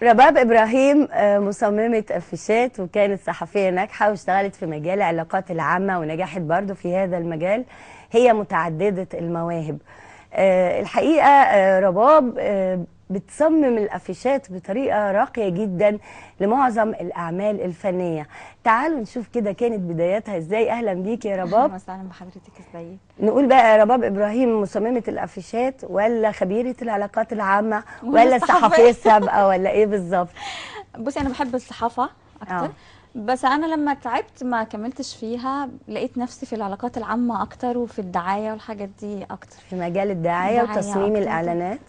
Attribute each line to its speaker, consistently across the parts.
Speaker 1: رباب إبراهيم مصممة أفيشات، وكانت صحفية ناجحة واشتغلت في مجال العلاقات العامة ونجحت برضو في هذا المجال. هي متعددة المواهب. الحقيقة رباب بتصمم الأفيشات بطريقة راقية جدا لمعظم الأعمال الفنية. تعالوا نشوف كده كانت بداياتها ازاي. أهلا بيك يا رباب.
Speaker 2: اهلا وسهلا بحضرتك، ازيك؟
Speaker 1: نقول بقى رباب إبراهيم مصممة الأفيشات ولا خبيرة العلاقات العامة
Speaker 2: ولا
Speaker 1: ولا
Speaker 2: الصحفية.
Speaker 1: الصحفية السابقة ولا ايه بالظبط؟
Speaker 2: بصي، انا بحب الصحافه اكتر.
Speaker 1: اه
Speaker 2: بس انا لما تعبت ما كملتش فيها، لقيت نفسي في العلاقات العامه اكتر وفي الدعايه والحاجات دي اكتر.
Speaker 1: في مجال الدعاية
Speaker 2: دعايه
Speaker 1: وتصميم
Speaker 2: اكتر.
Speaker 1: الإعلانات.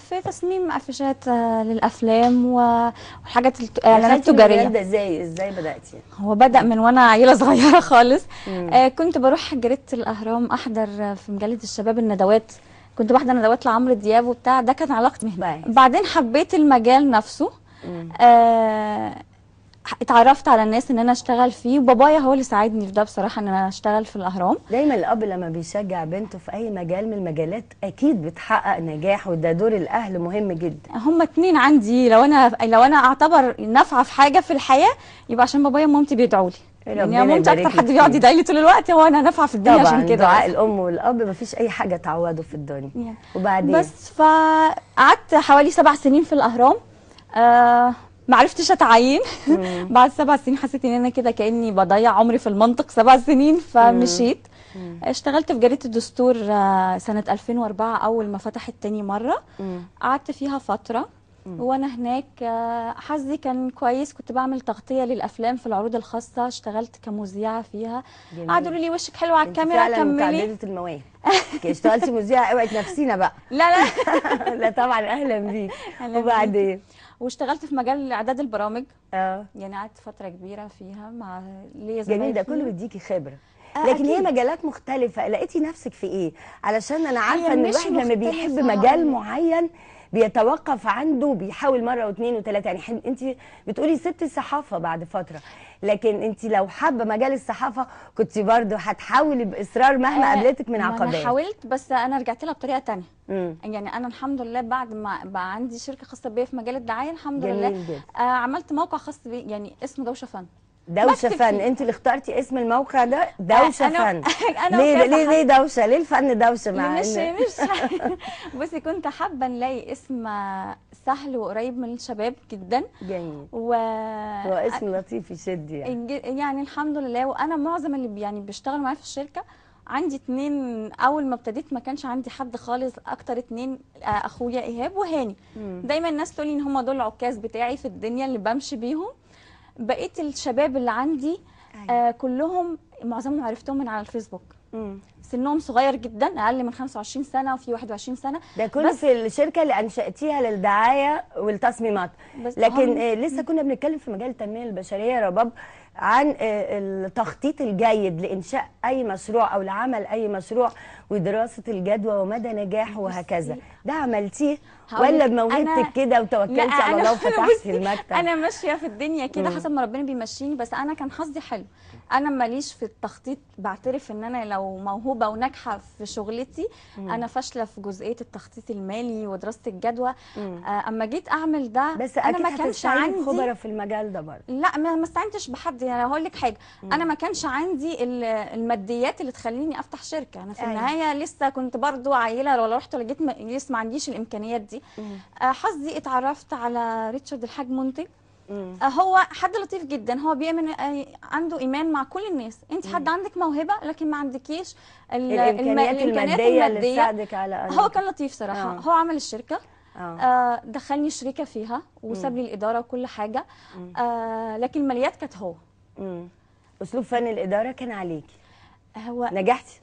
Speaker 2: في تصميم افيشات للافلام والحاجات اعلانات
Speaker 1: دخلتي المجال
Speaker 2: تجاريه.
Speaker 1: ده ازاي بدأتي؟
Speaker 2: هو بدأ من وانا عيله صغيره خالص.
Speaker 1: مم.
Speaker 2: كنت بروح جريده الاهرام احضر في مجله الشباب الندوات. كنت بحضر ندوات لعمرو دياب وبتاع، ده كان علاقتي مهنه.
Speaker 1: كويس.
Speaker 2: بعدين حبيت المجال نفسه.
Speaker 1: مم.
Speaker 2: اتعرفت على الناس ان انا اشتغل فيه، وبابايا هو اللي ساعدني في ده بصراحه، ان انا اشتغل في الاهرام.
Speaker 1: دايما الأب لما بيشجع بنته في أي مجال من المجالات أكيد بتحقق نجاح، وده دور الأهل مهم جدا.
Speaker 2: هما اتنين عندي، لو انا اعتبر نافعه في حاجه في الحياه، يبقى عشان بابايا ومامتي بيدعوا لي. يعني
Speaker 1: ربنا
Speaker 2: مامتي
Speaker 1: يبارك
Speaker 2: اكتر حد
Speaker 1: لك
Speaker 2: بيقعد
Speaker 1: فيه.
Speaker 2: يدعي لي طول الوقت، هو انا نافعه في الدنيا
Speaker 1: طبعا
Speaker 2: عشان كده
Speaker 1: دعاء
Speaker 2: بس.
Speaker 1: الأم والأب مفيش أي حاجة تعوضه في الدنيا.
Speaker 2: يعني
Speaker 1: وبعدين
Speaker 2: بس فقعدت حوالي 7 سنين في الاهرام. معرفتش اتعين.
Speaker 1: مم.
Speaker 2: بعد 7 سنين حسيت ان انا كده كاني بضيع عمري في المنطق 7 سنين، فمشيت.
Speaker 1: مم.
Speaker 2: اشتغلت في جريدة الدستور سنة 2004 أول ما فتحت تاني مرة.
Speaker 1: مم.
Speaker 2: قعدت فيها فترة. وأنا هناك حظي كان كويس، كنت بعمل تغطية للأفلام في العروض الخاصة، اشتغلت كمذيعة فيها.
Speaker 1: جميل.
Speaker 2: قعدوا يقولوا لي وشك حلو على
Speaker 1: انت
Speaker 2: الكاميرا،
Speaker 1: فعلا
Speaker 2: كملي.
Speaker 1: متعددة المواهب. اشتغلتي مذيعة، اوعي تنافسينا بقى.
Speaker 2: لا لا.
Speaker 1: لا طبعا اهلا بيك.
Speaker 2: أهلا بيكي.
Speaker 1: وبعدين
Speaker 2: واشتغلت في مجال إعداد البرامج.
Speaker 1: اه
Speaker 2: يعني قعدت فترة كبيرة فيها مع ليا
Speaker 1: جميل،
Speaker 2: زمايل
Speaker 1: ده كله
Speaker 2: فيها.
Speaker 1: بيديكي خبرة. لكن هي
Speaker 2: أكيد.
Speaker 1: مجالات مختلفة، لقيتي نفسك في ايه؟ علشان انا
Speaker 2: هي
Speaker 1: عارفة ان
Speaker 2: مش
Speaker 1: الواحد لما بيحب
Speaker 2: مختلفة،
Speaker 1: مجال
Speaker 2: هقولك.
Speaker 1: معين بيتوقف عنده، بيحاول مرة واثنين وثلاثة. يعني انت بتقولي سبتي الصحافة بعد فترة، لكن انت لو حابة مجال الصحافة كنت برضو هتحاولي بإصرار مهما قابلتك من
Speaker 2: ما انا
Speaker 1: عقبات.
Speaker 2: حاولت، بس انا رجعت لها بطريقه تانية.
Speaker 1: امم
Speaker 2: يعني انا الحمد لله بعد ما بقى عندي شركه خاصه بيا في مجال الدعايه، الحمد لله.
Speaker 1: جميل جدا.
Speaker 2: عملت موقع خاص بي، يعني اسمه دوشه فن.
Speaker 1: دوشة
Speaker 2: بكتب
Speaker 1: فن،
Speaker 2: فيه.
Speaker 1: انت اللي اخترتي اسم الموقع ده دوشة
Speaker 2: انا
Speaker 1: فن.
Speaker 2: انا
Speaker 1: ليه
Speaker 2: وكذا
Speaker 1: ليه ليه
Speaker 2: حد.
Speaker 1: دوشة؟ ليه الفن دوشة مع
Speaker 2: مش
Speaker 1: ان
Speaker 2: مش بصي، كنت حابه نلاقي اسم سهل وقريب من الشباب جدا.
Speaker 1: جميل.
Speaker 2: و
Speaker 1: هو اسم لطيف يشد يعني.
Speaker 2: يعني الحمد لله. وانا معظم اللي يعني بيشتغلوا معايا في الشركه، عندي 2. اول ما ابتديت ما كانش عندي حد خالص، اكتر 2 اخويا ايهاب وهاني. دايما الناس تقول لي ان هم دول العكاز بتاعي في الدنيا اللي بمشي بيهم. بقيت الشباب اللي عندي كلهم معظمهم عرفتهم من على الفيسبوك.
Speaker 1: مم.
Speaker 2: سنهم صغير جدا، اقل من 25 سنه وفي 21 سنه.
Speaker 1: ده كله
Speaker 2: بس
Speaker 1: في الشركة اللي أنشأتيها للدعاية والتصميمات.
Speaker 2: بس
Speaker 1: لكن
Speaker 2: هم
Speaker 1: لسه كنا بنتكلم في مجال التنمية البشرية يا رباب عن التخطيط الجيد لإنشاء أي مشروع أو لعمل أي مشروع، ودراسة الجدوى ومدى نجاحه وهكذا. ده عملتيه ولا بموهبتك كده وتوكلتي على الله وفتحتي المكتب؟
Speaker 2: انا ماشيه في الدنيا كده حسب ما ربنا بيمشيني. بس انا كان حظي حلو. انا ماليش في التخطيط. بعترف ان انا لو موهوبه وناجحه في شغلتي، انا فاشله في جزئيه التخطيط المالي ودراسه الجدوى. اما جيت اعمل ده،
Speaker 1: بس
Speaker 2: انا
Speaker 1: أكيد
Speaker 2: ما كانش
Speaker 1: هتستعيني
Speaker 2: عندي.
Speaker 1: بخبراء في المجال ده برضه.
Speaker 2: لا، ما استعنتش بحد. يعني هقول لك حاجه، انا ما كانش عندي الماديات اللي تخليني افتح شركه. انا في النهايه لسه كنت برضو عيله، ولا رحت ولا جيت لسه ما عنديش الامكانيات دي. حظي اتعرفت على ريتشارد الحاج منتج. هو حد لطيف جدا. هو بيؤمن، عنده ايمان مع كل الناس. انت حد عندك موهبه لكن ما عندكيش
Speaker 1: الامكانيات الماديه اللي تساعدك على
Speaker 2: هو كان لطيف صراحه. هو عمل الشركه. دخلني شريكه فيها وساب لي الاداره وكل حاجه. لكن الماليات كانت هو.
Speaker 1: اسلوب فن الاداره كان عليكي.
Speaker 2: هو
Speaker 1: نجحتي؟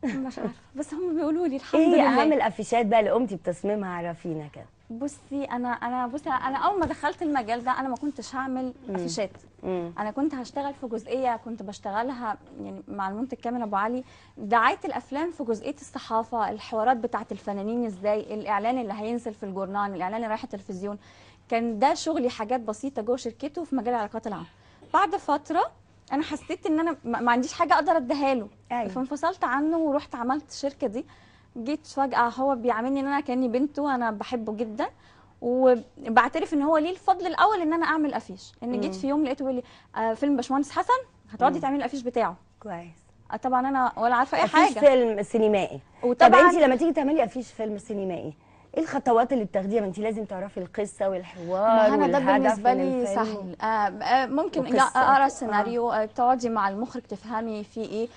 Speaker 2: مش عارفه، بس هم بيقولوا لي الحمد
Speaker 1: ايه هي
Speaker 2: لله.
Speaker 1: اهم الافيشات بقى اللي قمتي بتصميمها؟ عرفينا كده.
Speaker 2: بصي، انا اول ما دخلت المجال ده انا ما كنتش هعمل افيشات. انا كنت هشتغل في جزئيه كنت بشتغلها يعني مع المنتج كامل ابو علي، دعايه الافلام في جزئيه الصحافه، الحوارات بتاعه الفنانين ازاي، الاعلان اللي هينزل في الجورنال، الاعلان اللي رايح التلفزيون. كان ده شغلي، حاجات بسيطه جوه شركته في مجال العلاقات العامه. بعد فتره انا حسيت ان انا ما عنديش حاجه اقدر اديها له.
Speaker 1: أيوة.
Speaker 2: فانفصلت عنه ورحت عملت الشركه دي. جيت فجاه هو بيعاملني ان انا كاني بنته، انا بحبه جدا. وبعترف ان هو ليه الفضل الاول ان انا اعمل افيش، ان جيت في يوم لقيته بيقول لي فيلم باشمهندس حسن هتقعدي تعملي الافيش بتاعه.
Speaker 1: كويس.
Speaker 2: طبعا انا ولا عارفه اي
Speaker 1: افيش
Speaker 2: حاجه.
Speaker 1: فيلم سينمائي. طب
Speaker 2: وطبعا
Speaker 1: انت لما تيجي تعملي افيش فيلم سينمائي، ايه الخطوات اللي بتاخديها؟ ما انت لازم تعرفي القصه والحوار
Speaker 2: ما انا ده
Speaker 1: والهدف
Speaker 2: بالنسبه
Speaker 1: من
Speaker 2: لي
Speaker 1: الفيلم
Speaker 2: سهل. ممكن
Speaker 1: وقصة.
Speaker 2: اقرا السيناريو، تقعدي مع المخرج تفهمي فيه ايه.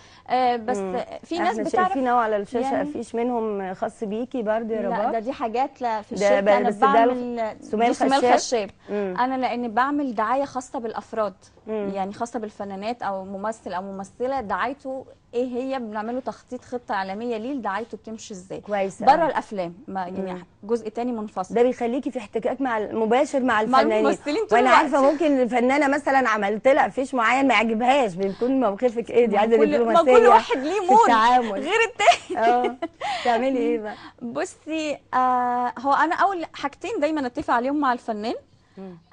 Speaker 2: بس في ناس
Speaker 1: احنا
Speaker 2: بتعرف
Speaker 1: شايفين اهو على الشاشه
Speaker 2: يعني.
Speaker 1: افيش منهم خاص بيكي برضه يا
Speaker 2: لا،
Speaker 1: رباب.
Speaker 2: دي حاجات لا في
Speaker 1: ده
Speaker 2: الشركه انا
Speaker 1: بس ده
Speaker 2: بعمل.
Speaker 1: سمية
Speaker 2: دي سمية
Speaker 1: الخشاب.
Speaker 2: الخشاب. انا لان بعمل دعايه خاصه بالافراد، يعني خاصه بالفنانات او ممثل او ممثله، دعايته ايه هي، بنعمله تخطيط خطه اعلاميه ليه دعايته بتمشي ازاي
Speaker 1: كويس
Speaker 2: بره
Speaker 1: أوي.
Speaker 2: الافلام، ما يعني جزء تاني منفصل.
Speaker 1: ده بيخليكي في احتكاك مباشر مع
Speaker 2: مع
Speaker 1: الفنانين.
Speaker 2: الممثلين طول
Speaker 1: وانا
Speaker 2: الوقت.
Speaker 1: عارفه ممكن الفنانه مثلا عملت لها افيش معين ما يعجبهاش، بيكون موقفك ايه؟ دي عايزه
Speaker 2: ما
Speaker 1: دبلوماسيه
Speaker 2: كل واحد ليه
Speaker 1: في
Speaker 2: مود
Speaker 1: التعامل
Speaker 2: غير التاني.
Speaker 1: تعملي ايه بقى؟
Speaker 2: بصي هو انا اول حاجتين دايما اتفق عليهم مع الفنان،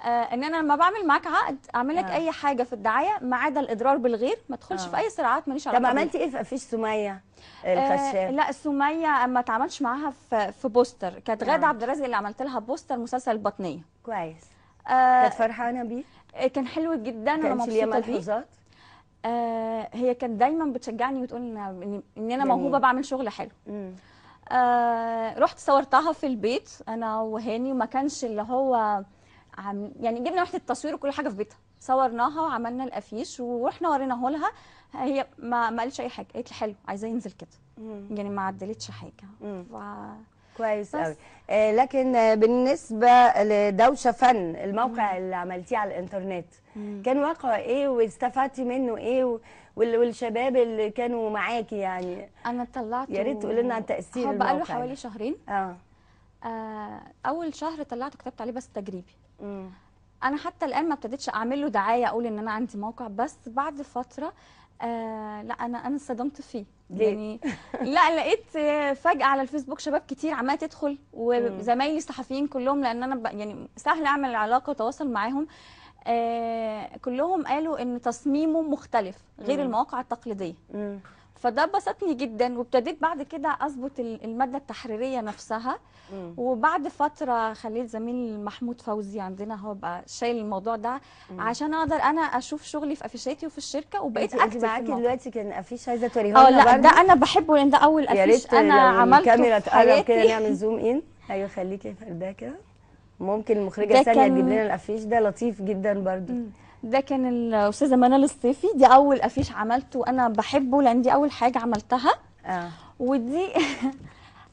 Speaker 2: ان انا لما بعمل معاك عقد اعمل لك اي حاجه في الدعايه ما عدا الاضرار بالغير، ما تدخلش في اي صراعات ماليش علاقه
Speaker 1: طب
Speaker 2: بيها.
Speaker 1: عملتي ايه في افيش سميه الخشاب؟
Speaker 2: لا سميه ما اتعاملش معاها في بوستر، كانت غاده عبد الرازق اللي عملت لها بوستر مسلسل البطنيه.
Speaker 1: كويس. كانت فرحانه بيه؟
Speaker 2: كان حلو جدا، انا
Speaker 1: كانش ليها
Speaker 2: مبسوطه بيه.
Speaker 1: ملحوظات؟
Speaker 2: هي كانت دايما بتشجعني وتقول ان انا موهوبه بعمل شغل حلو. رحت صورتها في البيت انا وهاني، وما كانش اللي هو يعني جبنا وحده التصوير وكل حاجه في بيتها، صورناها وعملنا الافيش ورحنا وريناه لها. هي ما قالتش اي حاجه، قالت لي حلو عايزاه ينزل كده، يعني ما عدلتش حاجه.
Speaker 1: كويس قوي. لكن بالنسبه لدوشه فن، الموقع اللي عملتيه على الانترنت كان واقع ايه واستفدتي منه ايه والشباب اللي كانوا معاكي يعني؟
Speaker 2: انا طلعته،
Speaker 1: يا ريت تقولي لنا عن تاثير الموقع.
Speaker 2: بقى له حوالي شهرين.
Speaker 1: آه
Speaker 2: اول شهر طلعته كتبت عليه بس تجريبي. انا حتى الان ما ابتديتش اعمل له دعايه اقول ان انا عندي موقع، بس بعد فتره لا انا اتصدمت فيه.
Speaker 1: ليه؟
Speaker 2: يعني لا لقيت فجاه على الفيسبوك شباب كتير عماله تدخل، وزمايلي الصحفيين كلهم، لان انا يعني سهل اعمل علاقه وتواصل معاهم. كلهم قالوا ان تصميمه مختلف غير المواقع التقليديه. فده بسطني جدا، وابتديت بعد كده اظبط الماده التحريريه نفسها. وبعد فتره خليت زميل محمود فوزي عندنا هو بقى شايل الموضوع ده، عشان اقدر انا اشوف شغلي في افيشاتي وفي الشركه، وبقيت اكتب في
Speaker 1: معاكي
Speaker 2: الموقع.
Speaker 1: دلوقتي كان افيش عايزه توريه لنا
Speaker 2: لا
Speaker 1: برضه؟
Speaker 2: ده انا بحبه لان ده اول افيش انا عملته
Speaker 1: الكاميرا
Speaker 2: في
Speaker 1: تقرب
Speaker 2: حياتي.
Speaker 1: كده نعمل زوم ان. ايوه خليكي فرداه كده. ممكن المخرجه ثانيه تجيب لنا الافيش ده، لطيف جدا برضه.
Speaker 2: ده كان الاستاذه منال الصيفي، دي اول افيش عملته وانا بحبه لان دي اول حاجه عملتها. ودي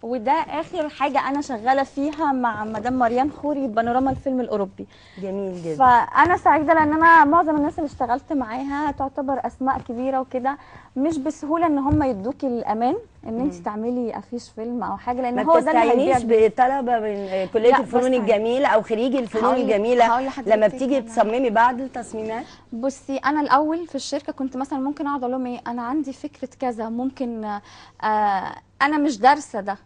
Speaker 2: وده اخر حاجه انا شغاله فيها مع مدام مريان خوري، بانوراما الفيلم الاوروبي.
Speaker 1: جميل جدا.
Speaker 2: فانا سعيده لان انا معظم الناس اللي اشتغلت معاها تعتبر اسماء كبيره وكده، مش بسهوله ان هم يدوكي الامان ان انت تعملي افيش فيلم او حاجه، لان هو ده اللي هيبيع.
Speaker 1: ما تستعينيش بطلبه من كليه الفنون الجميله او خريجي الفنون الجميله لما بتيجي تصممي بعض التصميمات؟
Speaker 2: بصي انا الاول في الشركه كنت مثلا ممكن اقعد اقول لهم ايه، انا عندي فكره كذا، ممكن انا مش دارسه ده.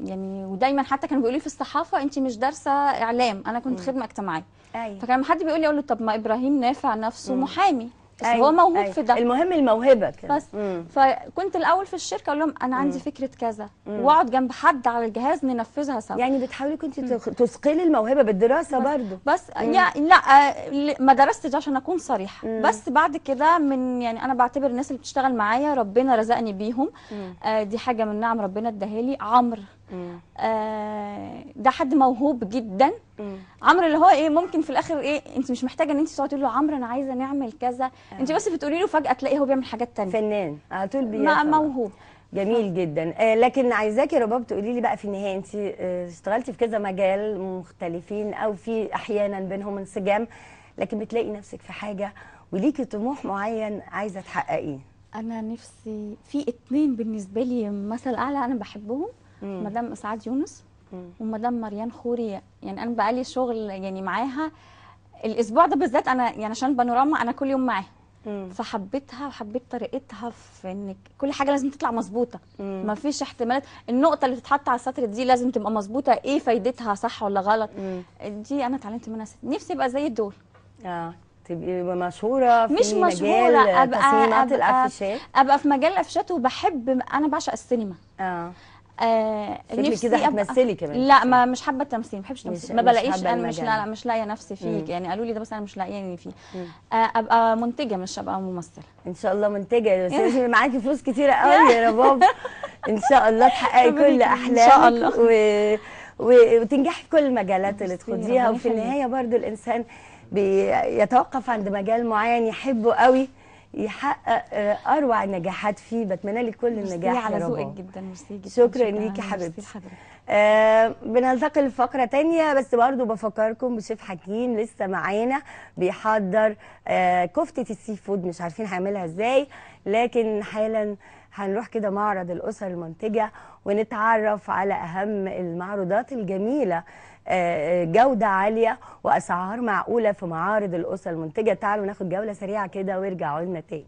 Speaker 2: يعني ودايما حتى كانوا بيقولوا لي في الصحافه انت مش دارسه اعلام، انا كنت خدمه اجتماعيه. فكان لما حد بيقول لي اقول له طب ما ابراهيم نافع نفسه محامي، بس هو موهوب في ده.
Speaker 1: المهم الموهبه كده.
Speaker 2: بس فكنت الاول في الشركه اقول لهم انا عندي فكره كذا، واقعد جنب حد على الجهاز ننفذها سوا.
Speaker 1: يعني بتحاولي كنت تثقلي الموهبه بالدراسه برضو؟
Speaker 2: بس لا ما درستش عشان اكون صريحه. بس بعد كده يعني انا بعتبر الناس اللي بتشتغل معايا ربنا رزقني بيهم. دي حاجه من نعم ربنا اداها لي. عمرو ده حد موهوب جدا. عمرو اللي هو ايه، ممكن في الاخر ايه، انت مش محتاجه ان انت تقعدي تقولي له عمرو انا عايزه نعمل كذا، انت بس بتقولي له فجاه تلاقيه هو بيعمل حاجات ثانيه.
Speaker 1: فنان على طول بيفهم.
Speaker 2: موهوب.
Speaker 1: جميل جدا. لكن عايزاكي يا رباب تقولي لي بقى في النهايه، انت اشتغلتي في كذا مجال مختلفين او في احيانا بينهم انسجام، لكن بتلاقي نفسك في حاجه وليكي طموح معين عايزه تحققيه.
Speaker 2: انا نفسي في 2 بالنسبه لي مثل اعلى انا بحبهم، مدام اسعاد يونس ومدام مريان خوري. يعني انا بقالي شغل يعني معاها الاسبوع ده بالذات، انا يعني عشان بانوراما انا كل يوم معاها. فحبيتها وحبيت طريقتها في انك كل حاجه لازم تطلع مظبوطه، ما فيش احتمالات. النقطه اللي تتحط على السطر دي لازم تبقى مظبوطه، ايه فايدتها صح ولا غلط. دي انا اتعلمت منها. نفسي ابقى زي دول.
Speaker 1: تبقي مشهوره في
Speaker 2: مش
Speaker 1: مجال
Speaker 2: مشهوره،
Speaker 1: تصميمات الافيشات.
Speaker 2: ابقى في مجال الافيشات، وبحب، انا بعشق السينما.
Speaker 1: شكلك كده هتمثلي كمان.
Speaker 2: لا، ما مش حابه التمثيل، ما بحبش
Speaker 1: مش
Speaker 2: التمثيل، ما
Speaker 1: مش
Speaker 2: بلاقيش،
Speaker 1: حابة
Speaker 2: انا مش
Speaker 1: المجال.
Speaker 2: لا مش لاقيه نفسي فيه يعني، قالوا لي ده بس انا مش لاقياني فيه. ابقى منتجه مش ابقى ممثله.
Speaker 1: ان شاء الله منتجه، بس لازم معاكي فلوس كتيره قوي يا رباب. ان شاء الله تحققي
Speaker 2: ربنا
Speaker 1: كل
Speaker 2: يكرمك.
Speaker 1: احلامك
Speaker 2: ان شاء الله.
Speaker 1: وتنجحي في كل المجالات اللي
Speaker 2: ميرسي،
Speaker 1: تخوضيها.
Speaker 2: ربنا
Speaker 1: وفي
Speaker 2: يخليك.
Speaker 1: النهايه برضو الانسان بيتوقف عند مجال معين يحبه قوي، يحقق اروع النجاحات فيه. بتمنى لك كل
Speaker 2: ميرسي
Speaker 1: النجاح
Speaker 2: على
Speaker 1: يا
Speaker 2: ذوقك
Speaker 1: رباب.
Speaker 2: جدا، ميرسي جدا.
Speaker 1: شكرا ليكي
Speaker 2: ميرسي
Speaker 1: حبيبتي.
Speaker 2: لحضرتك.
Speaker 1: بننتقل لفقرة تانية، بس برضو بفكركم بشيف حكيم لسه معانا بيحضر كفتة السي فود، مش عارفين هيعملها ازاي، لكن حالا هنروح كده معرض الأسر المنتجة ونتعرف على أهم المعروضات الجميلة، جودة عالية وأسعار معقولة في معارض الأسر المنتجة. تعالوا ناخد جولة سريعة كده وارجعوا لنا تاني.